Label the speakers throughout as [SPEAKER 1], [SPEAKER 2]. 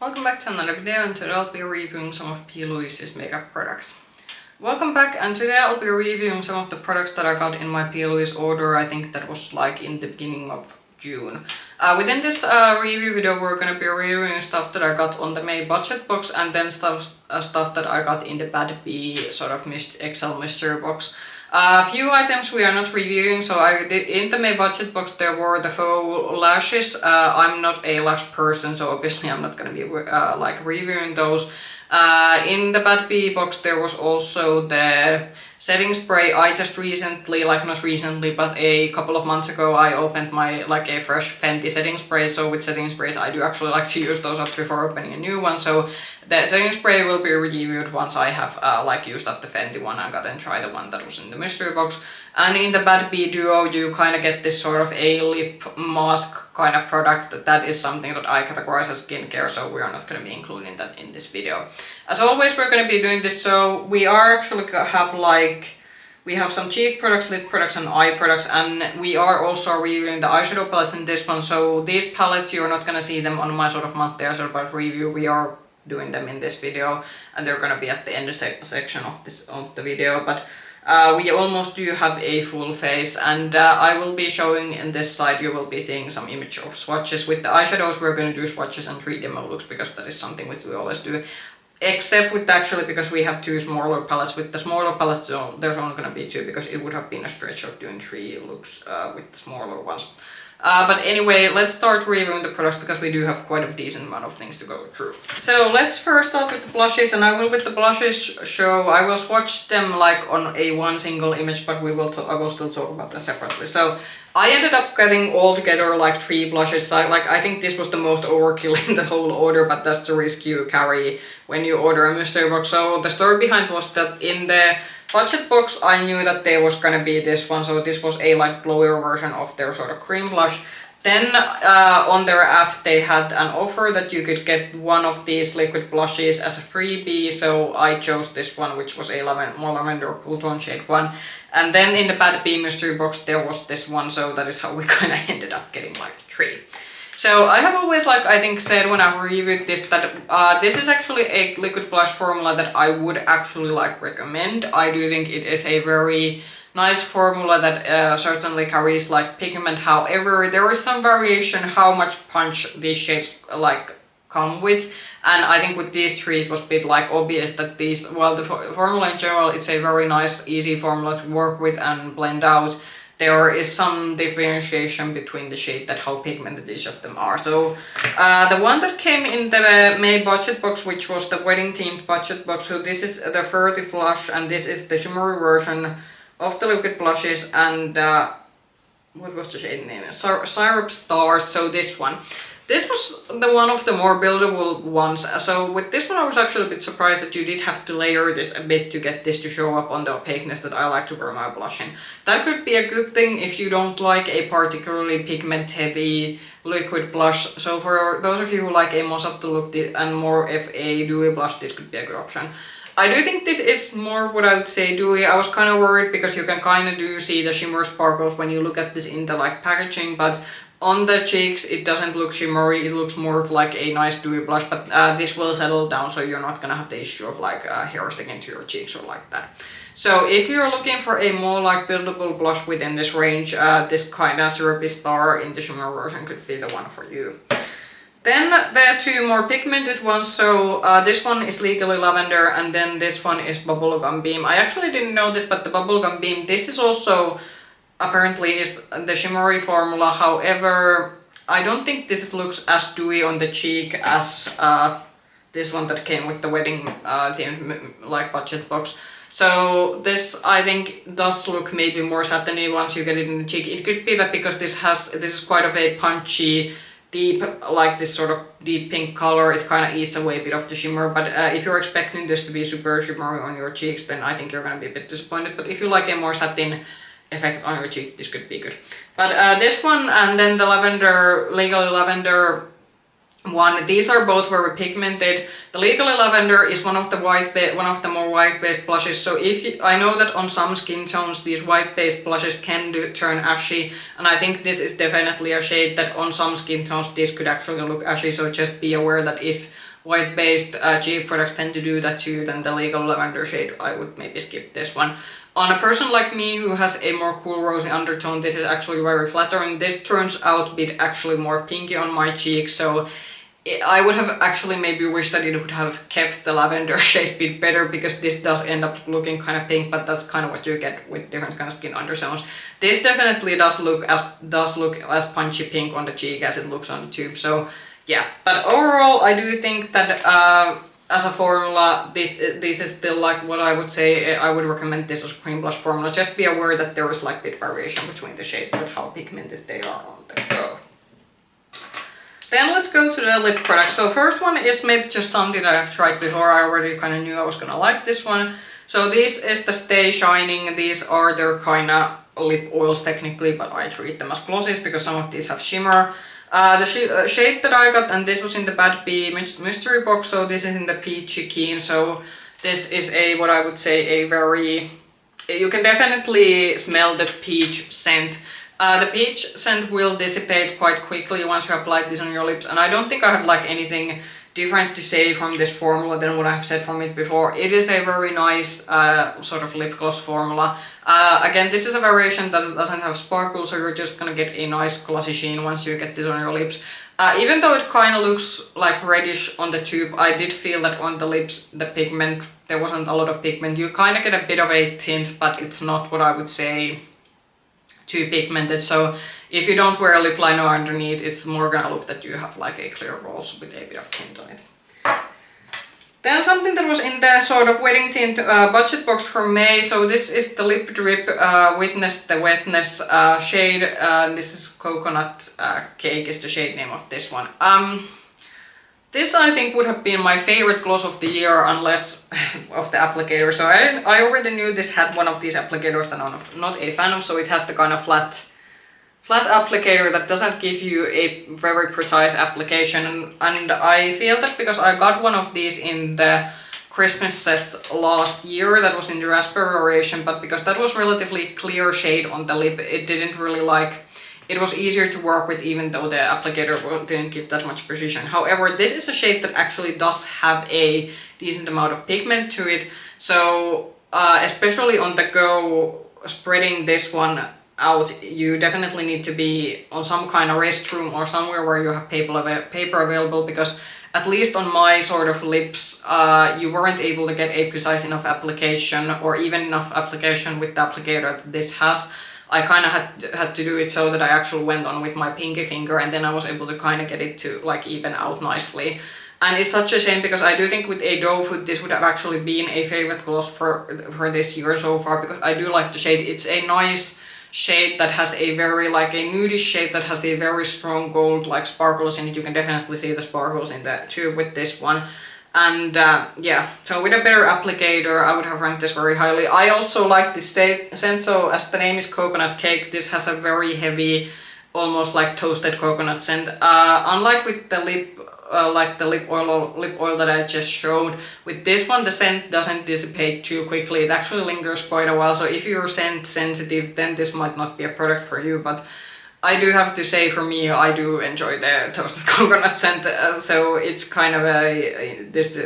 [SPEAKER 1] Welcome back to another video, and today I'll be reviewing some of Louise's makeup products. Welcome back, and today I'll be reviewing some of the products that I got in my Louise order. I think that was like in the beginning of June. Within this review video we're going to be reviewing stuff that I got on the May budget box, and then stuff that I got in the Baddie sort of Excel mystery box. A few items we are not reviewing, so I did in the May budget box there were the faux lashes. I'm not a lash person, so obviously I'm not gonna be like reviewing those. In the Baddie box there was also the setting spray. I just recently, like not recently, but a couple of months ago, I opened my a fresh Fenty setting spray. So with setting sprays, I do actually like to use those up before opening a new one. So the setting spray will be reviewed once I have used up the Fenty one and gotten try the one that was in the mystery box. And in the Baddie Duo, you kind of get this sort of a lip mask kind of product. That is something that I categorize as skincare, so we are not going to be including that in this video. As always, we're going to be doing this, so we are actually we have some cheek products, lip products and eye products, and we are also reviewing the eyeshadow palettes in this one. So these palettes, you're not going to see them on my sort of monthly eyeshadow palette review. We are doing them in this video, and they're going to be at the end section of the video, but we almost do have a full face, and I will be showing in this side, you will be seeing some image of swatches. With the eyeshadows we're going to do swatches and 3 demo looks, because that is something which we always do. Except with actually, because we have 2 smaller palettes. With the smaller palettes, so there's only going to be 2, because it would have been a stretch of doing 3 looks with the smaller ones. But anyway, let's start reviewing the products, because we do have quite a decent amount of things to go through. So let's first start with the blushes, and I will with the blushes I will swatch them like on a one single image, but I will still talk about them separately. So I ended up getting all together like 3 blushes. I think this was the most overkill in the whole order, but that's the risk you carry when you order a mystery box. So the story behind was that in the budget box I knew that there was gonna be this one, so this was a like glowier version of their sort of cream blush. Then on their app they had an offer that you could get one of these liquid blushes as a freebie, so I chose this one, which was a more lavender cool tone shade one. And then in the Baddie mystery box there was this one, so that is how we kind of ended up getting like 3. So I have always I think said when I reviewed this that this is actually a liquid blush formula that I would actually recommend. I do think it is a very nice formula that certainly carries pigment. However, there is some variation how much punch these shades come with, and I think with these 3 it was a bit obvious that these, well, the formula in general, it's a very nice easy formula to work with and blend out. There is some differentiation between the shade that how pigmented each of them are. So the one that came in the May budget box, which was the wedding themed budget box, so this is the 30 Flush, and this is the shimmery version of the liquid blushes, and what was the shade name? Syrup Stars, so this one. This was the one of the more buildable ones, so with this one I was actually a bit surprised that you did have to layer this a bit to get this to show up on the opaqueness that I like to wear my blush in. That could be a good thing if you don't like a particularly pigment heavy liquid blush, so for those of you who like a more subtle look and more of a dewy blush, this could be a good option. I do think this is more what I would say dewy. I was kind of worried because you can kind of see the shimmer sparkles when you look at this in the packaging, but on the cheeks it doesn't look shimmery, it looks more of a nice dewy blush, but this will settle down, so you're not gonna have the issue of hair sticking to your cheeks or like that. So if you're looking for a more buildable blush within this range, this kind of syrupy star in the shimmer version could be the one for you. Then there are 2 more pigmented ones, so this one is Legally Lavender, and then this one is Bubblegum Beam. I actually didn't know this, but the Bubblegum Beam, this is also apparently is the shimmery formula. However, I don't think this looks as dewy on the cheek as this one that came with the wedding themed budget box. So this I think does look maybe more satiny once you get it in the cheek. It could be that because this is quite of a punchy, deep, this sort of deep pink color, it kind of eats away a bit of the shimmer, but if you're expecting this to be super shimmery on your cheeks, then I think you're gonna be a bit disappointed. But if you like a more satin effect on your cheek, this could be good. But this one and then the Legally Lavender one, these are both very pigmented. The Legally Lavender is one of the more white-based blushes. So I know that on some skin tones these white-based blushes can turn ashy, and I think this is definitely a shade that on some skin tones this could actually look ashy. So just be aware that if white-based cheap products tend to do that too, then the legal lavender shade, I would maybe skip this one. On a person like me who has a more cool rosy undertone, this is actually very flattering. This turns out a bit actually more pinky on my cheek, so I would have actually maybe wished that it would have kept the lavender shade a bit better, because this does end up looking kind of pink, but that's kind of what you get with different kind of skin undertones. This definitely does look as punchy pink on the cheek as it looks on the tube, so yeah. But overall, I do think that as a formula, this is still like what I would say. I would recommend this as cream blush formula. Just be aware that there is like a bit variation between the shades and how pigmented they are on the go. Then let's go to the lip product. So first one is maybe just something that I've tried before. I already kind of knew I was gonna like this one. So this is the Stay Shining. These are their kind of lip oils technically, but I treat them as glosses because some of these have shimmer. The shade that I got, and this was in the Baddie mystery box, so this is in the Peachy Keen. So this is a, what I would say, a very, you can definitely smell the peach scent. The peach scent will dissipate quite quickly once you apply this on your lips, and I don't think I have like anything different to say from this formula than what I've said from it before. It is a very nice sort of lip gloss formula. Again, this is a variation that doesn't have sparkle, so you're just gonna get a nice glossy sheen once you get this on your lips. Even though it kind of looks like reddish on the tube, I did feel that on the lips, the pigment, there wasn't a lot of pigment. You kind of get a bit of a tint, but it's not what I would say too pigmented. So if you don't wear a lip liner underneath, it's more gonna look that you have like a clear rose with a bit of tint on it. Then something that was in the sort of wedding tint budget box from May. So this is the Lip Drip Witness the Wetness shade. This is Coconut Cake is the shade name of this one. This I think would have been my favorite gloss of the year unless of the applicator. So I already knew this had one of these applicators that I'm not a fan of. So it has the kind of flat applicator that doesn't give you a very precise application. And I feel that because I got one of these in the Christmas sets last year, that was in the raspberry variation, but because that was relatively clear shade on the lip, it didn't really like, it was easier to work with even though the applicator didn't give that much precision. However, this is a shade that actually does have a decent amount of pigment to it. So especially on the go, spreading this one out, you definitely need to be on some kind of restroom or somewhere where you have paper available, because at least on my sort of lips, you weren't able to get a precise enough application or even enough application with the applicator that this has. I kind of had to do it so that I actually went on with my pinky finger, and then I was able to kind of get it to like even out nicely. And it's such a shame because I do think with a doe foot this would have actually been a favorite gloss for this year so far, because I do like the shade. It's a nice shade that has a very like a nudish shade that has a very strong gold like sparkles in it. You can definitely see the sparkles in the tube with this one. And yeah, so with a better applicator, I would have ranked this very highly. I also like this scent, so as the name is Coconut Cake, this has a very heavy, almost like toasted coconut scent. Unlike with the lip oil that I just showed, with this one the scent doesn't dissipate too quickly. It actually lingers quite a while, so if you're scent sensitive, then this might not be a product for you. But I do have to say, for me, I do enjoy the toasted coconut scent, so it's kind of this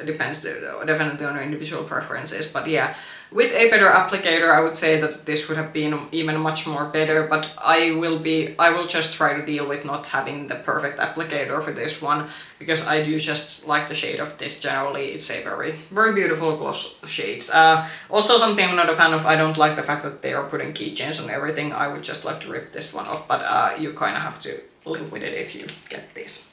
[SPEAKER 1] depends definitely on individual preferences. But yeah, with a better applicator, I would say that this would have been even much more better, but I will just try to deal with not having the perfect applicator for this one, because I do just like the shade of this generally. It's a very, very beautiful gloss shades. Also something I'm not a fan of, I don't like the fact that they are putting keychains on everything. I would just like to rip this one off, but you kind of have to live with it if you get this.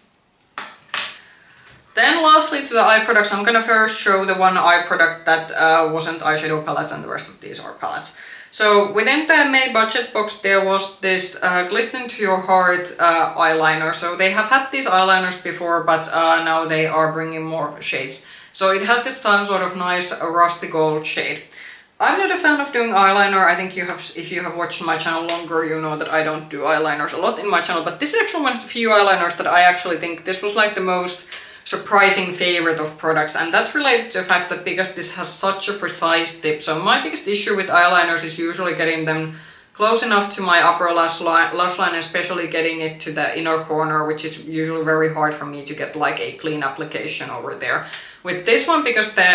[SPEAKER 1] Then lastly to the eye products, I'm gonna first show the one eye product that wasn't eyeshadow palettes, and the rest of these are palettes. So within the May budget box there was this Glisten to Your Heart eyeliner. So they have had these eyeliners before, but now they are bringing more shades. So it has this sort of nice rusty gold shade. I'm not a fan of doing eyeliner. I think if you have watched my channel longer, you know that I don't do eyeliners a lot in my channel, but this is actually one of the few eyeliners that I actually think this was like the most surprising favorite of products, and that's related to the fact that because this has such a precise tip. So my biggest issue with eyeliners is usually getting them close enough to my upper lash line, especially getting it to the inner corner, which is usually very hard for me to get like a clean application over there. With this one, because the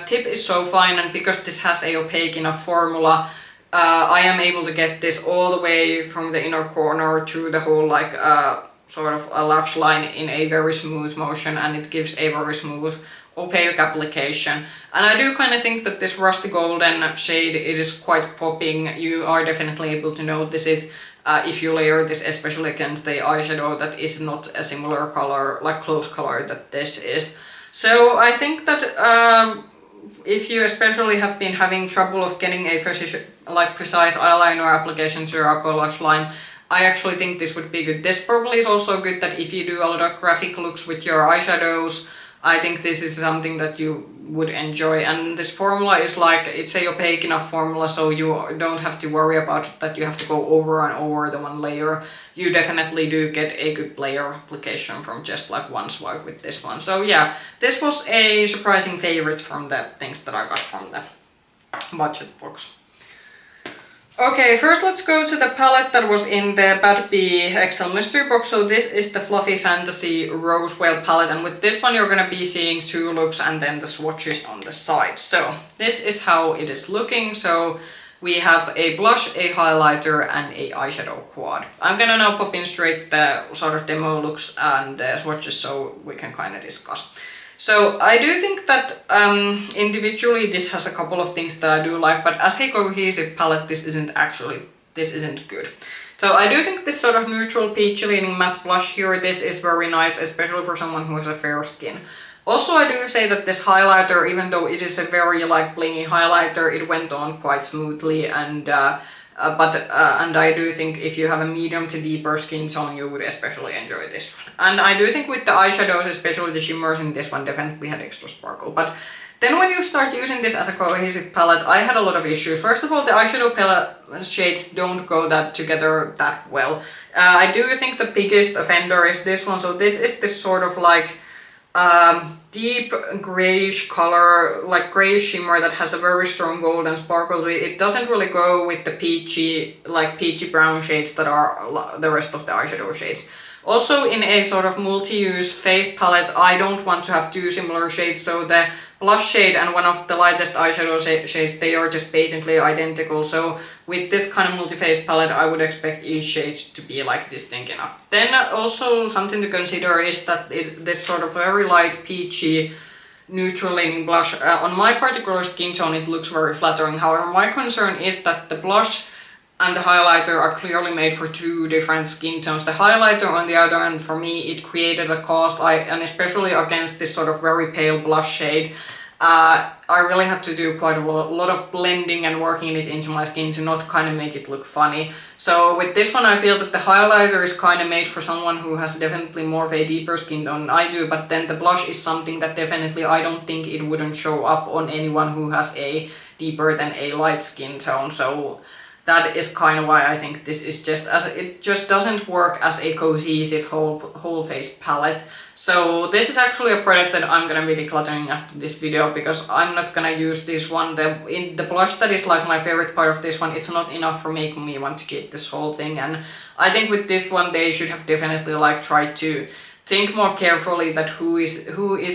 [SPEAKER 1] tip is so fine and because this has a opaque enough formula, I am able to get this all the way from the inner corner to the whole like sort of a lash line in a very smooth motion, and it gives a very smooth opaque application. And I do kind of think that this rusty golden shade, it is quite popping. You are definitely able to notice it if you layer this, especially against the eyeshadow that is not a similar color, like close color that this is. So I think that if you especially have been having trouble of getting a precise eyeliner application to your upper lash line, I actually think this would be good. This probably is also good that if you do a lot of graphic looks with your eyeshadows, I think this is something that you would enjoy. And this formula is like, it's a opaque enough formula, so you don't have to worry about that you have to go over and over the one layer. You definitely do get a good layer application from just like one swipe with this one. So yeah, this was a surprising favorite from the things that I got from the budget box. Okay, first let's go to the palette that was in the Baddie XL mystery box. So this is the Fluffy Fantasy Rose Whale palette, and with this one you're gonna be seeing 2 looks and then the swatches on the side. So this is how it is looking. So we have a blush, a highlighter, and a eyeshadow quad. I'm gonna now pop in straight the sort of demo looks and swatches so we can kind of discuss. So I do think that individually this has a couple of things that I do like, but as a cohesive palette this isn't good. So I do think this sort of neutral peachy leaning matte blush here, this is very nice, especially for someone who has a fair skin. Also I do say that this highlighter, even though it is a very like blingy highlighter, it went on quite smoothly, and and I do think if you have a medium to deeper skin tone you would especially enjoy this one. And I do think with the eyeshadows, especially the shimmers in this one, definitely had extra sparkle. But then when you start using this as a cohesive palette, I had a lot of issues. First of all, the eyeshadow palette shades don't go together that well. I do think the biggest offender is this one. So this is this sort of like deep grayish color, like grayish shimmer that has a very strong golden sparkle to it. It doesn't really go with the peachy brown shades that are the rest of the eyeshadow shades. Also, in a sort of multi-use face palette, I don't want to have 2 similar shades, so the blush shade and one of the lightest eyeshadow shades, they are just basically identical. So with this kind of multi-face palette, I would expect each shade to be like distinct enough. Then also something to consider is that this sort of very light peachy neutral leaning blush, on my particular skin tone it looks very flattering. However, my concern is that the blush and the highlighter are clearly made for 2 different skin tones. The highlighter, on the other hand, for me, it created a cast, and especially against this sort of very pale blush shade, I really had to do quite a lot of blending and working it into my skin to not kind of make it look funny. So with this one, I feel that the highlighter is kind of made for someone who has definitely more of a deeper skin tone than I do, but then the blush is something that definitely I don't think it wouldn't show up on anyone who has a deeper than a light skin tone. So that is kind of why I think this is it just doesn't work as a cohesive whole face palette. So this is actually a product that I'm gonna be decluttering after this video, because I'm not gonna use this one. The blush that is like my favorite part of this one, it's not enough for making me want to keep this whole thing. And I think with this one they should have definitely like tried to think more carefully that who is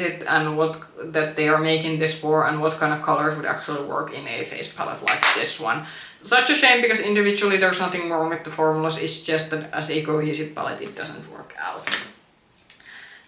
[SPEAKER 1] it and what that they are making this for, and what kind of colors would actually work in a face palette like this one. Such a shame, because individually there's nothing wrong with the formulas, it's just that as a cohesive palette it doesn't work out.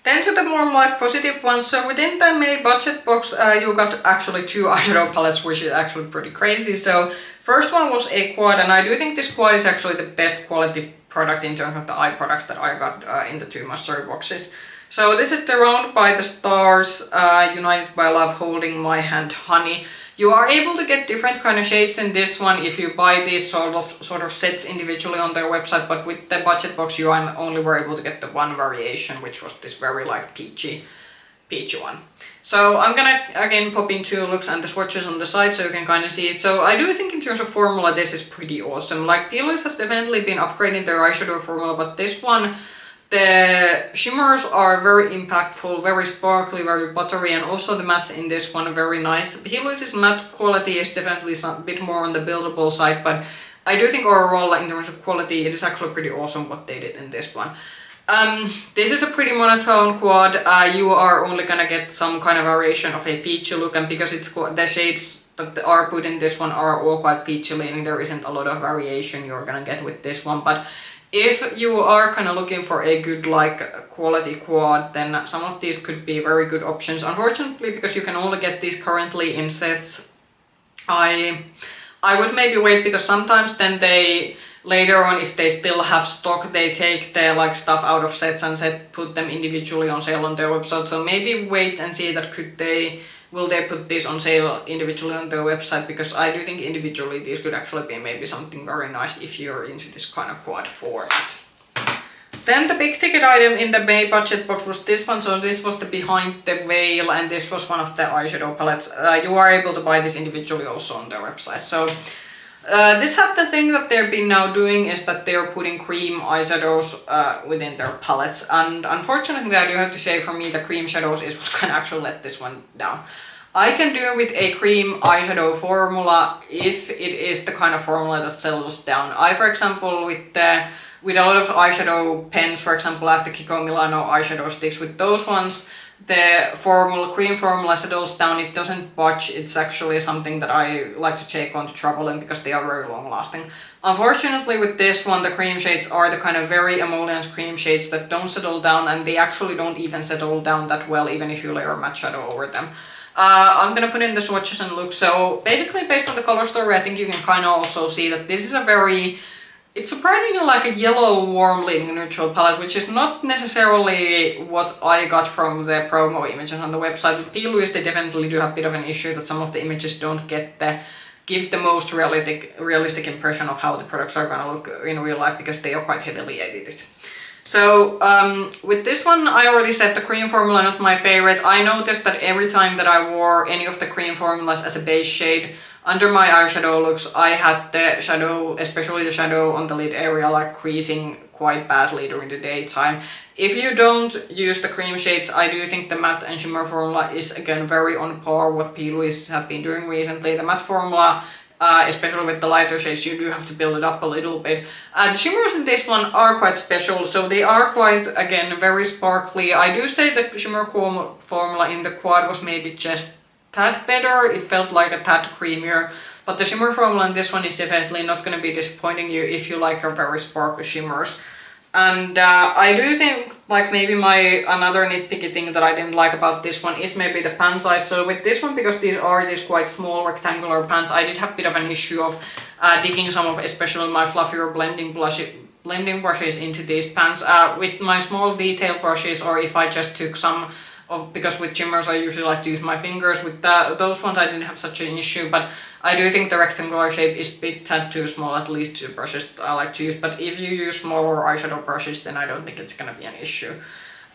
[SPEAKER 1] Then to the more like positive ones. So within the May budget box you got actually 2 eyeshadow palettes, which is actually pretty crazy. So first one was a quad, and I do think this quad is actually the best quality product in terms of the eye products that I got in the 2 mystery boxes. So this is the Round by the Stars United by Love Holding My Hand Honey. You are able to get different kind of shades in this one if you buy these sort of sets individually on their website, but with the budget box you only were able to get the one variation, which was this very like peachy one. So I'm gonna again pop in 2 looks and the swatches on the side so you can kind of see it. So I do think in terms of formula this is pretty awesome. Like Louise has definitely been upgrading their eyeshadow formula, but this one, the shimmers are very impactful, very sparkly, very buttery, and also the mattes in this one are very nice. Louise's matte quality is definitely a bit more on the buildable side, but I do think overall, in terms of quality, it is actually pretty awesome what they did in this one. This is a pretty monotone quad. You are only gonna get some kind of variation of a peachy look, and because it's the shades that are put in this one are all quite peachy leaning, there isn't a lot of variation you're gonna get with this one. But if you are kind of looking for a good like quality quad, then some of these could be very good options. Unfortunately, because you can only get these currently in sets, I would maybe wait, because sometimes then they later on, if they still have stock, they take their like stuff out of sets and put them individually on sale on their website. So maybe wait and see that will they put this on sale individually on their website, because I do think individually these could actually be maybe something very nice if you're into this kind of quad format. Then the big ticket item in the May budget box was this one. So this was the Behind the Veil, and this was one of the eyeshadow palettes. You are able to buy this individually also on their website. So this had the thing that they've been now doing is that they're putting cream eyeshadows within their palettes, and unfortunately I do have to say, for me the cream shadows is what's gonna actually let this one down. I can do with a cream eyeshadow formula if it is the kind of formula that settles down. For example, with a lot of eyeshadow pens, for example, I have the Kiko Milano eyeshadow sticks. With those ones, the cream formula settles down, it doesn't budge. It's actually something that I like to take on to travel in because they are very long lasting. Unfortunately with this one, the cream shades are the kind of very emollient cream shades that don't settle down, and they actually don't even settle down that well even if you layer matte shadow over them. I'm gonna put in the swatches and look. So basically based on the color story, I think you can kind of also see that this is it's surprisingly like a yellow warm leaning neutral palette, which is not necessarily what I got from the promo images on the website. With Louise, they definitely do have a bit of an issue that some of the images don't give the most realistic impression of how the products are gonna look in real life, because they are quite heavily edited. So with this one, I already said the cream formula not my favorite. I noticed that every time that I wore any of the cream formulas as a base shade under my eyeshadow looks, I had the shadow, especially the shadow on the lid area, like creasing quite badly during the daytime. If you don't use the cream shades, I do think the matte and shimmer formula is again very on par what P. Louise have been doing recently. The matte formula, especially with the lighter shades, you do have to build it up a little bit. The shimmers in this one are quite special, so they are quite, again, very sparkly. I do say the shimmer formula in the quad was maybe just tad better. It felt like a tad creamier, but the shimmer formula in this one is definitely not going to be disappointing you if you like your very sparkly shimmers. And I do think like maybe another nitpicky thing that I didn't like about this one is maybe the pan size. So with this one, because these are these quite small rectangular pans, I did have a bit of an issue of digging some of especially my fluffier blending brushes into these pans. With my small detail brushes, or if I just took some because with shimmers I usually like to use my fingers. With those ones I didn't have such an issue, but I do think the rectangular shape is a bit tad too small, at least two brushes I like to use. But if you use smaller eyeshadow brushes, then I don't think it's gonna be an issue.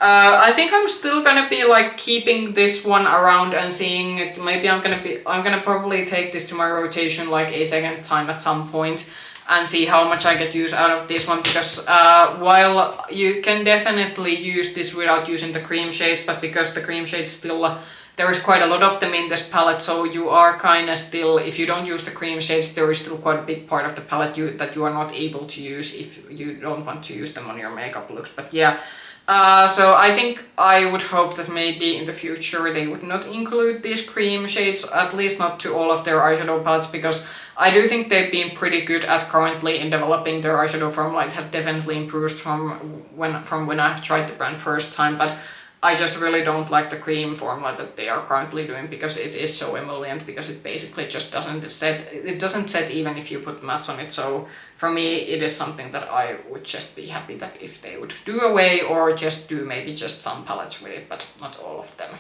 [SPEAKER 1] I think I'm still gonna be like keeping this one around and seeing it. Maybe I'm gonna probably take this to my rotation like a second time at some point and see how much I get use out of this one, because while you can definitely use this without using the cream shades, but because the cream shades still, there is quite a lot of them in this palette, so you are kind of still, if you don't use the cream shades, there is still quite a big part of the palette that you are not able to use if you don't want to use them on your makeup looks. But yeah, so I think I would hope that maybe in the future they would not include these cream shades, at least not to all of their eyeshadow palettes, because I do think they've been pretty good at currently in developing their eyeshadow formula. It has definitely improved from when I've tried the brand first time, but I just really don't like the cream formula that they are currently doing, because it is so emollient, because it basically just doesn't set even if you put mattes on it. So for me it is something that I would just be happy that if they would do away, or just do maybe just some palettes with it, but not all of them.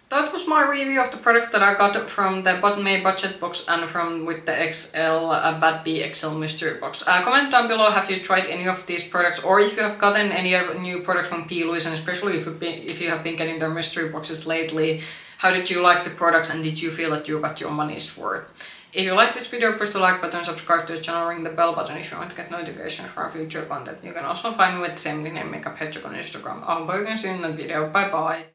[SPEAKER 1] That was my review of the product that I got from the May budget box and with the XL Baddie XL mystery box. Comment down below, have you tried any of these products, or if you have gotten any new products from P. Louise, and especially if you have been getting their mystery boxes lately. How did you like the products, and did you feel that you got your money's worth? If you like this video, press the like button, subscribe to the channel, ring the bell button if you want to get notifications for our future content. You can also find me with the same name Makeup Hedgehog on Instagram. I'll see you in the video. Bye bye!